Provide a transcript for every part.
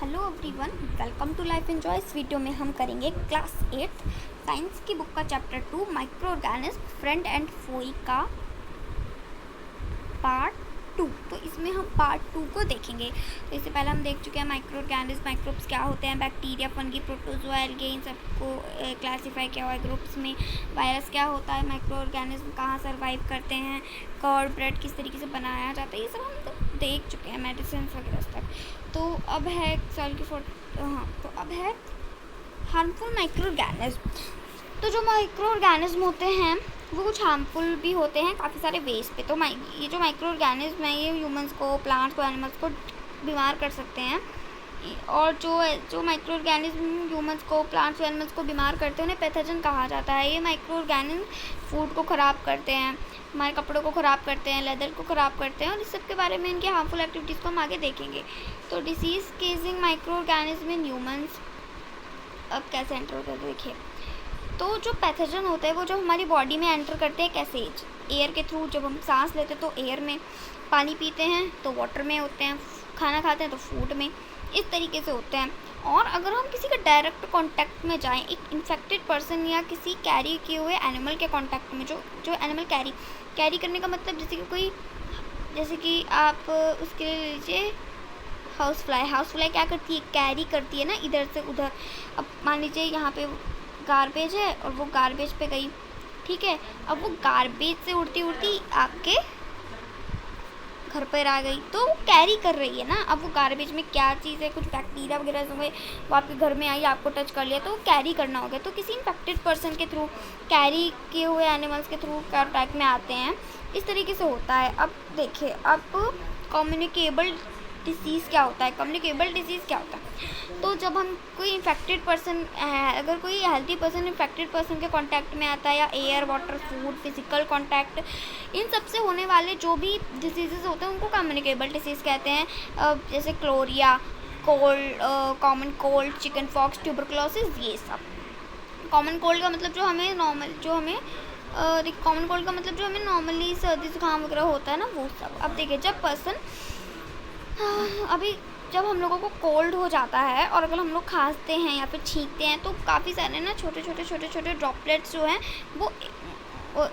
Hello everyone, welcome to life enjoy. इस video में हम करेंगे क्लास 8 साइंस की बुक का chapter 2 microorganism friend and foe का पार्ट 2। तो इसमें हम पार्ट 2 को देखेंगे। तो इससे पहले हम देख चुके हैं माइक्रो ऑर्गेनिज्म, माइक्रोब्स क्या होते हैं, बैक्टीरिया, फंगी, प्रोटोजोआ, एल्गे, इन सबको क्लासीफाई किया हुआ है ग्रुप्स में। वायरस क्या होता है, माइक्रो ऑर्गेनिज्म कहाँ सर्वाइव करते हैं, कर्ड ब्रेड किस तरीके से बनाया जाता है, ये सब हम तो देख चुके हैं मेडिसिन वगैरह तक। तो अब है तो अब है हार्मफुल माइक्रो ऑर्गेनिज्म। तो जो माइक्रो ऑर्गेनिज्म होते हैं वो कुछ हार्मफुल भी होते हैं काफ़ी सारे वेज पे। तो ये जो माइक्रो ऑर्गेनिज्म है ये ह्यूमंस को, प्लांट्स को, एनिमल्स को बीमार कर सकते हैं। और जो माइक्रो ऑर्गेनिज्म ह्यूमंस को, प्लांट्स, एनिमल्स को बीमार करते हैं उन्हें पैथोजन कहा जाता है। ये माइक्रो ऑर्गेनिज्म फूड को ख़राब करते हैं, हमारे कपड़ों को ख़राब करते हैं, लेदर को ख़राब करते हैं, और इस सब के बारे में, इनके हार्मफुल एक्टिविटीज़ को हम आगे देखेंगे। तो disease causing microorganism in humans अब कैसे एंटर होता है देखिए। तो जो पैथोजन होते हैं वो जो हमारी बॉडी में एंटर करते हैं कैसे, एयर के थ्रू। जब हम सांस लेते हैं तो एयर में, पानी पीते हैं तो वाटर में होते हैं, खाना खाते हैं तो फूड में, इस तरीके से होते हैं। और अगर हम किसी के डायरेक्ट कांटेक्ट में जाएं, एक इन्फेक्टेड पर्सन या किसी कैरी किए हुए एनिमल के कांटेक्ट में, जो एनिमल कैरी करने का मतलब जैसे कि आप उसके लिए लीजिए हाउस फ्लाई क्या करती है, कैरी करती है ना इधर से उधर। अब मान लीजिए यहाँ पे गार्बेज है और वो गार्बेज पे गई, ठीक है। अब वो गार्बेज से उड़ती उड़ती आपके घर पर आ गई, तो वो कैरी कर रही है ना। अब वो गार्बेज में क्या चीज़ है, कुछ बैक्टीरिया वगैरह हुए, वो आपके घर में आई, आपको टच कर लिया, तो कैरी करना हो गया। तो किसी इन्फेक्टेड पर्सन के थ्रू, कैरी किए हुए एनिमल्स के थ्रू कांटेक्ट में आते हैं, इस तरीके से होता है। अब देखिए, अब कम्युनिकेबल डिसीज़ क्या होता है। कम्युनिकेबल डिसीज़ क्या होता है, तो जब हम कोई इन्फेक्टेड पर्सन है, अगर कोई हेल्थी पर्सन इन्फेक्टेड पर्सन के कांटेक्ट में आता है, या air, water, food, physical contact, इन सब से होने वाले जो भी डिसीज़ेज होते हैं उनको कम्युनिकेबल डिसीज़ कहते हैं। जैसे cholera, common cold, chicken pox, tuberculosis, ये सब। कॉमन कोल्ड का मतलब जो हमें नॉर्मली सर्दी जुकाम वगैरह होता है ना, वो सब। अब देखिए, जब हम लोगों को कोल्ड हो जाता है और अगर हम लोग खांसते हैं या फिर छींकते हैं तो काफ़ी सारे ना छोटे ड्रॉपलेट्स जो हैं वो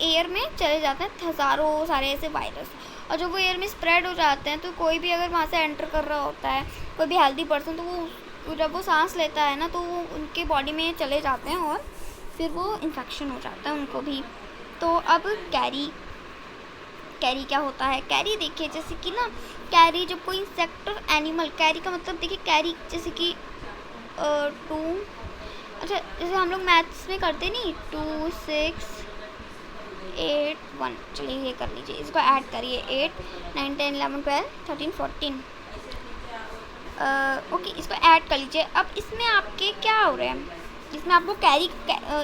एयर में चले जाते हैं, हज़ारों सारे ऐसे वायरस। और जब वो एयर में स्प्रेड हो जाते हैं तो कोई भी अगर वहाँ से एंटर कर रहा होता है, कोई भी हेल्दी पर्सन, तो वो जब वो सांस लेता है ना तो वो उनके बॉडी में चले जाते हैं और फिर वो इन्फेक्शन हो जाता है उनको भी। तो अब कैरी क्या होता है। कैरी देखिए, जैसे कि ना, कैरी जब कोई इंसेक्ट और एनिमल, कैरी का मतलब देखिए, कैरी जैसे कि जैसे हम लोग मैथ्स में करते नहीं, 2 6 8 1, चलिए ये कर लीजिए, इसको ऐड करिए, 8 9 10 11 12 13 14, ओके, इसको ऐड कर लीजिए। अब इसमें आपके क्या हो रहा है, इसमें आपको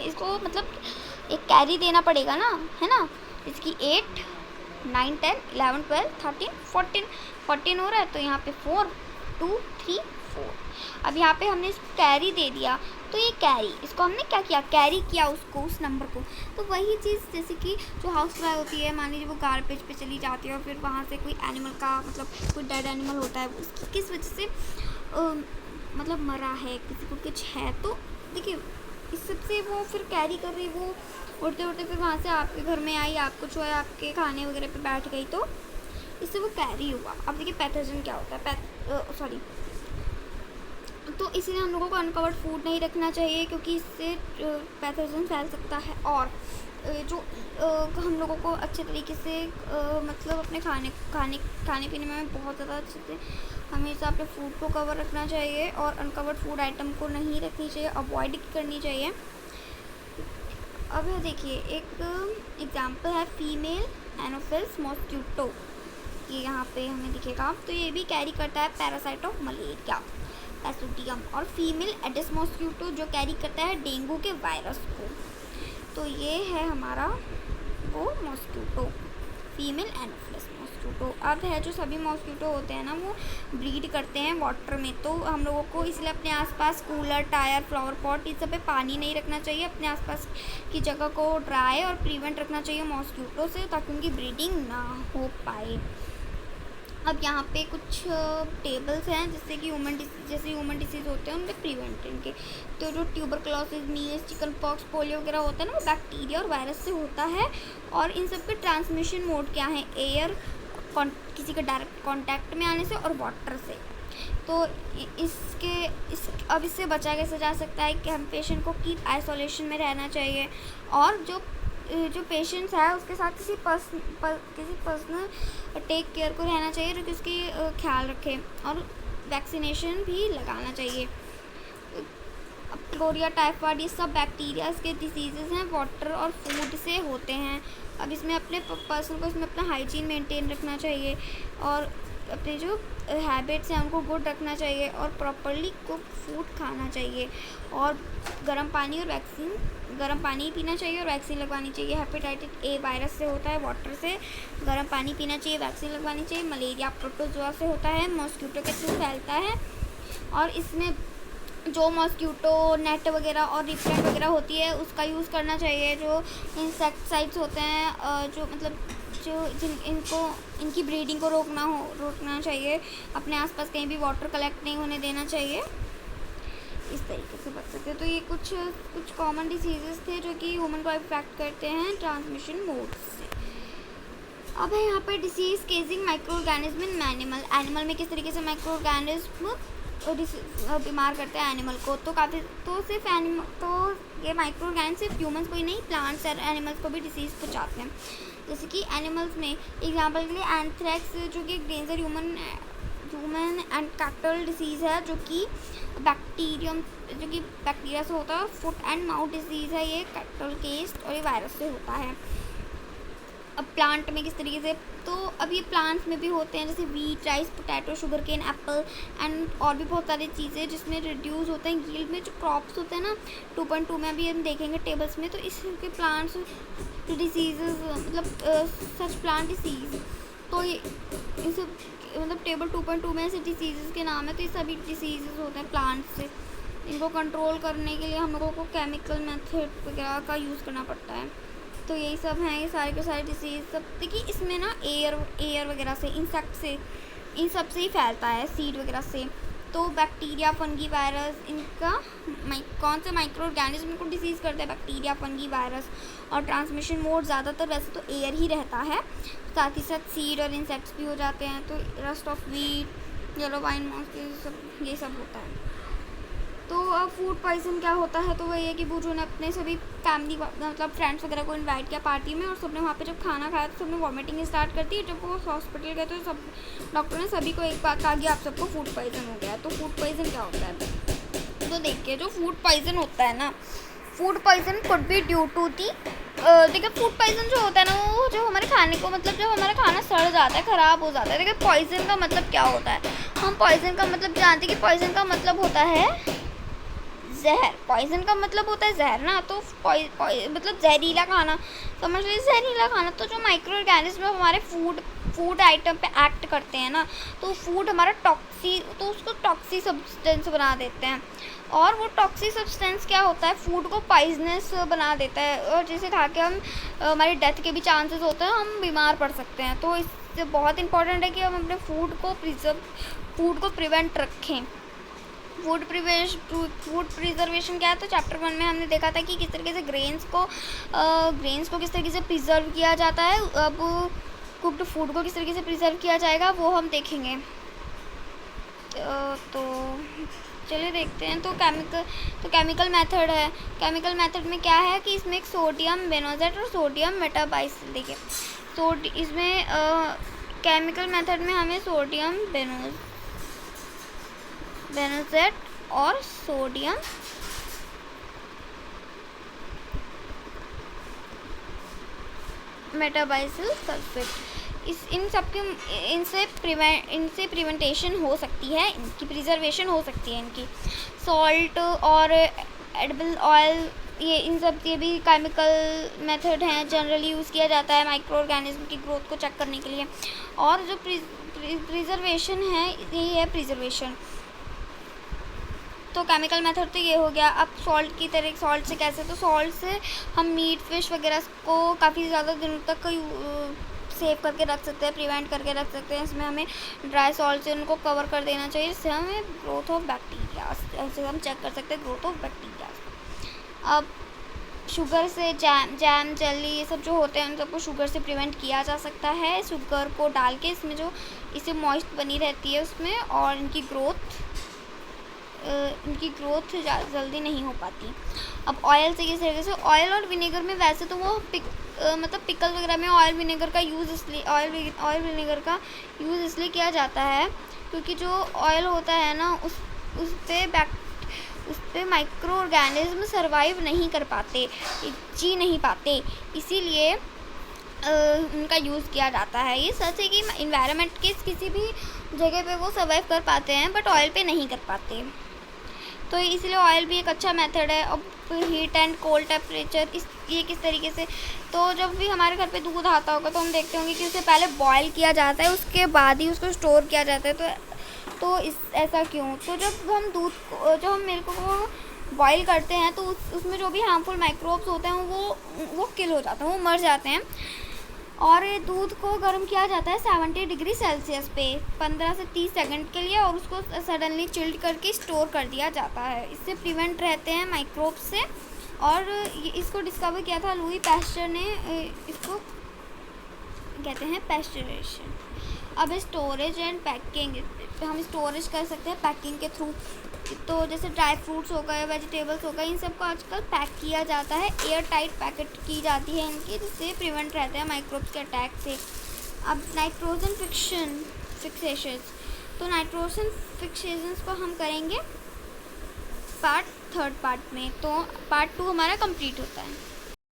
इसको मतलब एक कैरी देना पड़ेगा ना, है ना। इसकी 8 9 10 11 12 13 14 हो रहा है, तो यहाँ पे 4 2 3 4। अब यहाँ पे हमने इसको कैरी दे दिया, तो ये कैरी, इसको हमने क्या किया, कैरी किया उसको, उस नंबर को। तो वही चीज़ जैसे कि जो हाउस फ्लाई होती है, मान लीजिए वो गार्बेज पे चली जाती है और फिर वहाँ से कोई एनिमल का, मतलब कोई डेड एनिमल होता है, उसकी किस वजह से मतलब मरा है, किसी को कुछ है, तो देखिए इस सब से वो फिर कैरी कर रही, वो उड़ते उड़ते फिर वहाँ से आपके घर में आई, आपको छुआ, आपके खाने वगैरह पे बैठ गई, तो इससे वो कैरी हुआ। अब देखिए पैथोजन क्या होता है, तो इसीलिए हम लोगों को अनकवर्ड फूड नहीं रखना चाहिए, क्योंकि इससे पैथोजन फैल सकता है। और जो हम लोगों को अच्छे तरीके से मतलब अपने खाने पीने में बहुत ज़्यादा अच्छे से हमेशा अपने फूड को कवर रखना चाहिए, और अनकवर्ड फूड आइटम को नहीं रखनी चाहिए, अवॉइड करनी चाहिए। अब देखिए, एक एग्जांपल है फीमेल एनोफिल्स मॉस्क्यूटो, ये यहाँ पे हमें दिखेगा। तो ये भी कैरी करता है पैरासाइट ऑफ मलेरिया, पैसोडियम। और फीमेल एडिस मॉस्क्यूटो जो कैरी करता है डेंगू के वायरस को। तो ये है हमारा वो मॉस्क्यूटो, फीमेल एनोफिल्स मॉस्क्यूटो। अब है जो सभी मॉस्क्यूटो होते हैं ना, वो ब्रीड करते हैं वाटर में, तो हम लोगों को इसलिए अपने आसपास कूलर, टायर, फ्लावर पॉट, इस सब पे पानी नहीं रखना चाहिए। अपने आसपास की जगह को ड्राई और प्रिवेंट रखना चाहिए मॉस्क्यूटो से, ताकि उनकी ब्रीडिंग ना हो पाए। अब यहाँ पे कुछ टेबल्स हैं जिससे कि ह्यूमन डिसीज़ होते हैं उनके प्रिवेंशन के। तो जो tuberculosis, measles, chicken pox, polio वगैरह होता है ना, वो बैक्टीरिया और वायरस से होता है। और इन सब के ट्रांसमिशन मोड क्या है? एयर, किसी के डायरेक्ट कांटेक्ट में आने से, और वाटर से। तो अब इससे बचा कैसे जा सकता है कि हम पेशेंट को कीप आइसोलेशन में रहना चाहिए, और जो पेशेंट्स है उसके साथ किसी पर्सनल टेक केयर को रहना चाहिए जो कि उसकी ख्याल रखे, और वैक्सीनेशन भी लगाना चाहिए। अब कोरिया, टाइफाइड, ये सब बैक्टीरिया के डिसीज़ेज़ हैं, वाटर और फूड से होते हैं। अब इसमें अपने पर्सन को इसमें अपना हाइजीन मेंटेन रखना चाहिए, और अपने जो हैबिट्स हैं उनको गुड रखना चाहिए, और प्रॉपरली कुक फूड खाना चाहिए, और गर्म पानी पीना चाहिए, और वैक्सीन लगवानी चाहिए। हेपेटाइटिस ए वायरस से होता है, वाटर से। गर्म पानी पीना चाहिए, वैक्सीन लगवानी चाहिए। मलेरिया प्रोटोजोआ से होता है, मॉस्किटो के थ्रू फैलता है, और इसमें जो मॉस्किटो नेट वगैरह और रिपेलेंट वगैरह होती है उसका यूज़ करना चाहिए। जो इंसेक्टिसाइड्स होते हैं इनकी ब्रीडिंग को रोकना चाहिए। अपने आसपास कहीं भी वाटर कलेक्ट नहीं होने देना चाहिए। इस तरीके से बच सकते हैं। तो ये कुछ कॉमन डिसीजेस थे जो कि ह्यूमन को अफेक्ट करते हैं ट्रांसमिशन मोड से। अब है यहाँ पे disease causing microorganism in animal में किस तरीके से माइक्रो ऑर्गेनिज्म बीमार करते हैं एनिमल को। तो ये माइक्रो ऑर्गेनिज्म सिर्फ ह्यूमंस को ही नहीं, प्लांट्स और एनिमल्स को भी डिसीज़ पहुँचाते हैं। जैसे कि एनिमल्स में एग्जांपल के लिए एंथ्रेक्स जो कि एक danger human and cattle disease है जो कि बैक्टीरिया से होता है। फुट एंड माउथ डिसीज़ है, ये कैटल केस्ट, और ये वायरस से होता है। अब प्लांट में किस तरीके से, तो अब ये प्लांट्स में भी होते हैं, जैसे wheat, rice, potato, sugar cane, apple and और भी बहुत सारी चीज़ें जिसमें रिड्यूस होते हैं यील्ड में। जो क्रॉप्स होते हैं ना 2.2 में अभी हम देखेंगे टेबल्स में, तो इसके प्लांट्स डिसीजेज सच प्लांट डिसीज, तो ये इस टेबल 2.2 में ऐसे डिसीज़ के नाम है। तो ये सभी डिसीज़ होते हैं प्लांट्स से। इनको कंट्रोल करने के लिए हम लोगों को केमिकल मेथड वगैरह का यूज़ करना पड़ता है। तो यही सब हैं, ये सारे के सारे डिसीज़ सब। देखिए इसमें ना एयर वगैरह से, इंसेक्ट से, इन सब से ही फैलता है, सीड वगैरह से। तो बैक्टीरिया, फंगी, वायरस, इनका कौन से माइक्रो ऑर्गेनिज्म को डिसीज़ करते हैं? Bacteria, fungi, virus. और ट्रांसमिशन मोड ज़्यादातर वैसे तो एयर ही रहता है, साथ ही साथ सीड और इंसेक्ट्स भी हो जाते हैं। तो rust of wheat, yellow vein moss, ये सब होता है। तो अब फूड पॉइजन क्या होता है? तो वही है कि बूजू ने अपने सभी फैमिली फ्रेंड्स वगैरह को इनवाइट किया पार्टी में, और सबने वहाँ पे जब खाना खाया तो सबने वॉमिटिंग स्टार्ट कर दी। जब वो हॉस्पिटल गए तो सब डॉक्टर ने सभी को एक बात कहा कि आप सबको फूड पॉइजन हो गया। तो फूड पॉइजन क्या होता है? तो देखिए जो फूड पॉइजन होता है ना, food poison could be due to the देखिए फूड पॉइजन जो होता है ना, वो जो हमारे खाने को जब हमारा खाना सड़ जाता है, ख़राब हो जाता है। देखिए पॉइजन का मतलब क्या होता है? हम पॉइजन का मतलब जानते हैं कि पॉइजन का मतलब होता है जहर। पॉइजन का मतलब होता है जहर ना, तो मतलब जहरीला खाना, समझ लीजिए जहरीला खाना। तो जो माइक्रो ऑर्गेनिज्म हमारे फूड आइटम पे एक्ट करते हैं ना, तो फूड हमारा तो उसको टॉक्सिक सब्सटेंस बना देते हैं। और वो टॉक्सिक सब्सटेंस क्या होता है? फूड को पॉइजनस बना देता है, और जिसे खा के हमारी डेथ के भी चांसेस होते हैं, हम बीमार पड़ सकते हैं। तो इससे बहुत इंपॉर्टेंट है कि हम अपने फूड को प्रिवेंट रखें। फूड प्रिजर्वेशन क्या है? तो चैप्टर 1 में हमने देखा था कि किस तरीके से ग्रेन्स को किस तरीके से प्रिजर्व किया जाता है। अब कुक्ड फूड को किस तरीके से प्रिजर्व किया जाएगा वो हम देखेंगे। तो चलिए देखते हैं। तो केमिकल मेथड है। केमिकल मेथड में क्या है कि इसमें एक सोडियम बेनोजेट और सोडियम मेटाबाइसिल, देखिए इसमें केमिकल मेथड में हमें सोडियम बेनोजेट और सोडियम मेटाबाइसिल सल्फेट, इनसे प्रिवेंटेशन हो सकती है, इनकी प्रिजर्वेशन हो सकती है। इनकी सॉल्ट और एडिबल ऑयल, ये भी केमिकल मेथड हैं, जनरली यूज़ किया जाता है माइक्रो ऑर्गेनिज्म की ग्रोथ को चेक करने के लिए। और जो प्रिजर्वेशन है, यही है प्रिजर्वेशन। तो केमिकल मेथड तो ये हो गया। अब सॉल्ट से कैसे? तो सॉल्ट से हम मीट, फिश वगैरह को काफ़ी ज़्यादा दिनों तक सेव करके रख सकते हैं, प्रिवेंट करके रख सकते हैं। इसमें हमें ड्राई सॉल्ट से उनको कवर कर देना चाहिए, जिससे हमें ग्रोथ ऑफ बैक्टीरिया, ऐसे हम चेक कर सकते हैं ग्रोथ ऑफ बैक्टीरिया। अब शुगर से जैम जेली ये सब जो होते हैं उन सबको शुगर से प्रिवेंट किया जा सकता है, शुगर को डाल के इसमें जो इससे मॉइस्ट बनी रहती है उसमें, और इनकी ग्रोथ जल्दी नहीं हो पाती। अब ऑयल से किस तरीके से, ऑयल और विनेगर में वैसे तो वो मतलब पिकल वगैरह में ऑयल विनेगर का यूज़ इसलिए किया जाता है क्योंकि जो ऑयल होता है ना उस पे माइक्रो ऑर्गेनिज्म सर्वाइव नहीं कर पाते, जी नहीं पाते, इसीलिए उनका यूज़ किया जाता है। ये सच है कि इन्वायरमेंट के किसी भी जगह पे वो सर्वाइव कर पाते हैं बट ऑयल पे नहीं कर पाते, तो इसलिए ऑयल भी एक अच्छा मेथड है। अब हीट एंड कोल्ड टेम्परेचर ये किस तरीके से, तो जब भी हमारे घर पे दूध आता होगा तो हम देखते होंगे कि उसे पहले बॉयल किया जाता है, उसके बाद ही उसको स्टोर किया जाता है। तो ऐसा क्यों, तो जब हम मिल्क को बॉईल करते हैं तो उसमें जो भी हार्मफुल माइक्रोब्स होते हैं वो किल हो जाते हैं, वो मर जाते हैं। और ये दूध को गर्म किया जाता है 70 डिग्री सेल्सियस पे 15 से 30 सेकंड के लिए, और उसको सडनली चिल्ड करके स्टोर कर दिया जाता है। इससे प्रिवेंट रहते हैं माइक्रोब्स से। और इसको डिस्कवर किया था लुई पैस्चर ने, इसको कहते हैं पैस्चरेशन। अब स्टोरेज एंड पैकिंग, हम स्टोरेज कर सकते हैं पैकिंग के थ्रू। तो जैसे ड्राई फ्रूट्स हो गए, वेजिटेबल्स हो गए, इन सबको आजकल पैक किया जाता है, एयर टाइट पैकेट की जाती है इनकी, जिससे प्रिवेंट रहते हैं माइक्रोब्स के अटैक से। अब नाइट्रोजन फिक्सेशंस, तो नाइट्रोजन फिक्सेशंस को हम करेंगे थर्ड पार्ट में, तो पार्ट 2 हमारा कंप्लीट होता है।